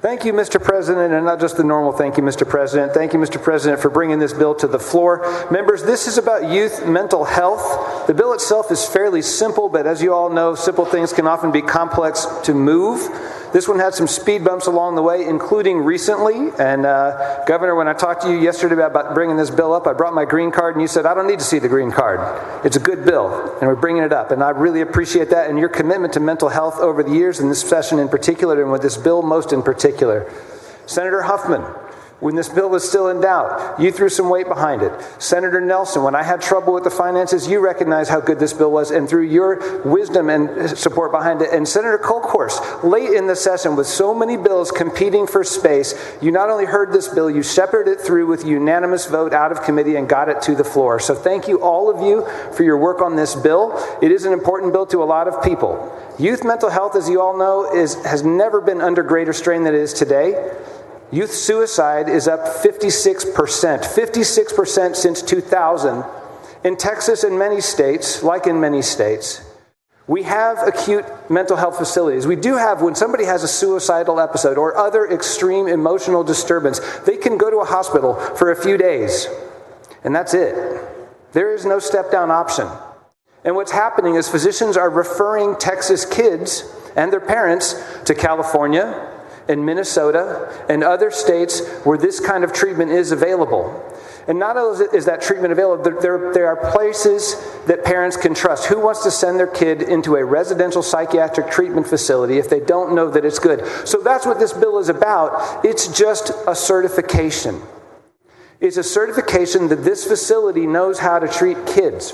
Thank you, Mr. President, and not just the normal thank you, Mr. President. Thank you, Mr. President, for bringing this bill to the floor. Members, this is about youth mental health. The bill itself is fairly simple, but as you all know, simple things can often be complex to move. This one had some speed bumps along the way, including recently. And Governor, when I talked to you yesterday about bringing this bill up, I brought my green card, and you said, I don't need to see the green card. It's a good bill, and we're bringing it up. And I really appreciate that and your commitment to mental health over the years in this session in particular, and with this bill most in particular. Senator Huffman, when this bill was still in doubt, you threw some weight behind it. Senator Nelson, when I had trouble with the finances, you recognized how good this bill was and threw your wisdom and support behind it. And Senator Kolkhorst, late in the session with so many bills competing for space, you not only heard this bill, you shepherded it through with a unanimous vote out of committee and got it to the floor. So thank you, all of you, for your work on this bill. It is an important bill to a lot of people. Youth mental health, as you all know, has never been under greater strain than it is today. Youth suicide is up 56% since 2000. In Texas and many states, like in many states, we have acute mental health facilities. We do have, when somebody has a suicidal episode or other extreme emotional disturbance, they can go to a hospital for a few days, and that's it. There is no step-down option. And what's happening is physicians are referring Texas kids and their parents to California, in Minnesota, and other states where this kind of treatment is available. And not only is that treatment available, there are places that parents can trust. Who wants to send their kid into a residential psychiatric treatment facility if they don't know that it's good? So that's what this bill is about. It's just a certification. It's a certification that this facility knows how to treat kids.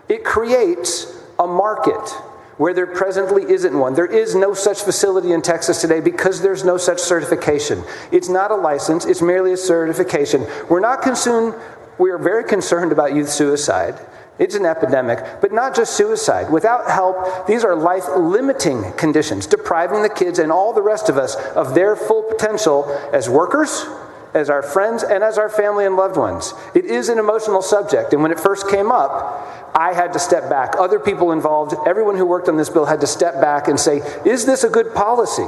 It creates a market where there presently isn't one. There is no such facility in Texas today because there's no such certification. It's not a license, it's merely a certification. We are very concerned about youth suicide. It's an epidemic, but not just suicide. Without help, these are life-limiting conditions, depriving the kids and all the rest of us of their full potential as workers, as our friends, and as our family and loved ones. It is an emotional subject, and when it first came up, I had to step back. Other people involved, everyone who worked on this bill had to step back and say, is this a good policy?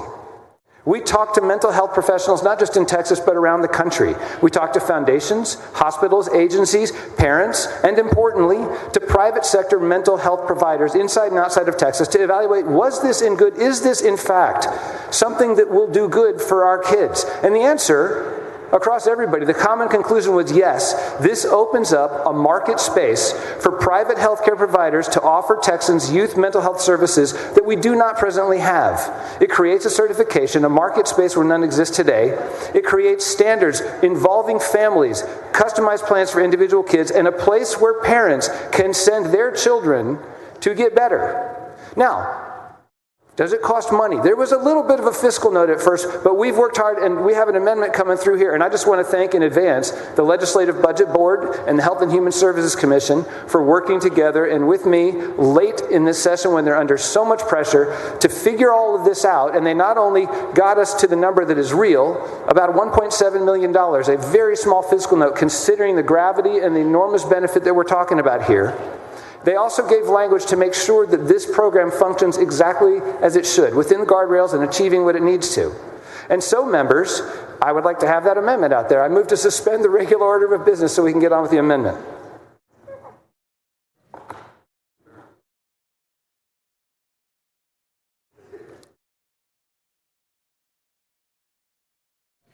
We talked to mental health professionals, not just in Texas, but around the country. We talked to foundations, hospitals, agencies, parents, and importantly, to private sector mental health providers inside and outside of Texas to evaluate, is this in fact something that will do good for our kids? And the answer, across everybody, the common conclusion was yes, this opens up a market space for private healthcare providers to offer Texans youth mental health services that we do not presently have. It creates a certification, a market space where none exists today. It creates standards involving families, customized plans for individual kids, and a place where parents can send their children to get better. Now, does it cost money? There was a little bit of a fiscal note at first, but we've worked hard and we have an amendment coming through here. And I just want to thank in advance the Legislative Budget Board and the Health and Human Services Commission for working together and with me late in this session when they're under so much pressure to figure all of this out. And they not only got us to the number that is real, about $1.7 million, a very small fiscal note considering the gravity and the enormous benefit that we're talking about here. They also gave language to make sure that this program functions exactly as it should, within the guardrails and achieving what it needs to. And so, members, I would like to have that amendment out there. I move to suspend the regular order of business so we can get on with the amendment.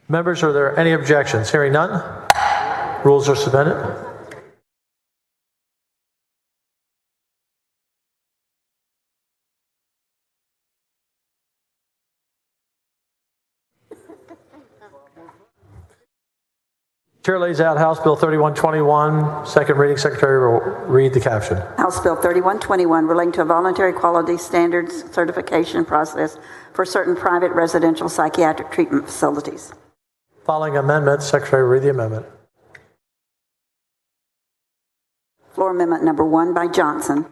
Members, are there any objections? Hearing none, rules are suspended. Chair lays out House Bill 3121. Second reading. Secretary will read the caption. House Bill 3121 relating to a voluntary quality standards certification process for certain private residential psychiatric treatment facilities. Following amendments, Secretary will read the amendment. Floor amendment number 1 by Johnson.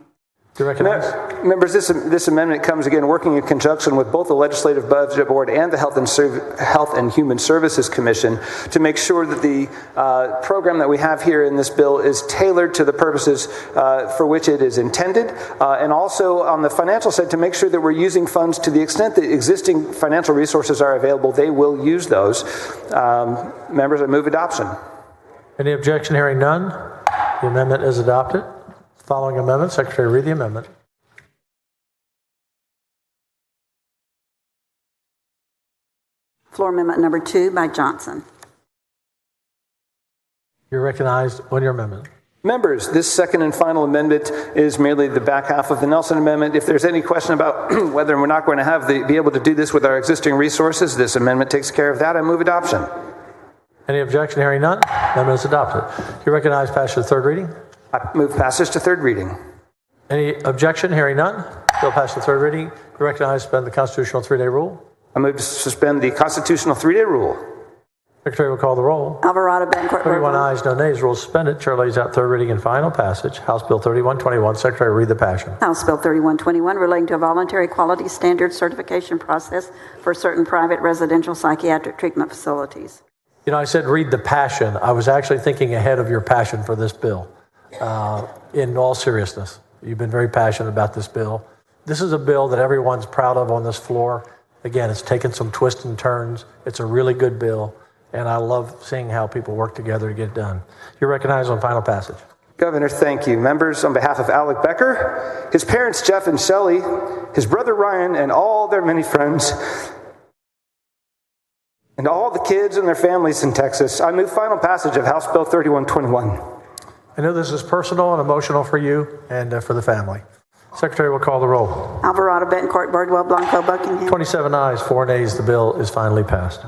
Do you recognize? Members, this amendment comes again working in conjunction with both the Legislative Budget Board and the Health and Human Services Commission to make sure that the program that we have here in this bill is tailored to the purposes for which it is intended, and also on the financial side to make sure that we're using funds to the extent that existing financial resources are available, they will use those. Members, I move adoption. Any objection? Hearing none, the amendment is adopted. Following amendment, Secretary, read the amendment. Floor Amendment number 2 by Johnson. You're recognized on your amendment. Members, this second and final amendment is merely the back half of the Nelson Amendment. If there's any question about whether we're not going to be able to do this with our existing resources, this amendment takes care of that. I move adoption. Any objection? Hearing none, amendment is adopted. You recognize passage to third reading. I move passage to third reading. Any objection? Hearing none, bill passed to third reading. You recognize suspend the constitutional 3-day rule. I move to suspend the constitutional 3-day rule. Secretary will call the roll. Alvarado, Bencourt, 31 ayes, no nays. Rule suspended. Chair lays out third reading and final passage. House Bill 3121. Secretary, read the passion. House Bill 3121 relating to a voluntary quality standards certification process for certain private residential psychiatric treatment facilities. You know, I said read the passion. I was actually thinking ahead of your passion for this bill. In all seriousness, you've been very passionate about this bill. This is a bill that everyone's proud of on this floor. Again, it's taken some twists and turns. It's a really good bill, and I love seeing how people work together to get it done. You're recognized on final passage. Governor, thank you. Members, on behalf of Alec Becker, his parents Jeff and Shelley, his brother Ryan, and all their many friends, and all the kids and their families in Texas, I move final passage of House Bill 3121. I know this is personal and emotional for you and for the family. Secretary will call the roll. Alvarado, Bencourt, Birdwell, Blanco, Buckingham. 27 ayes, 4 nays. The bill is finally passed.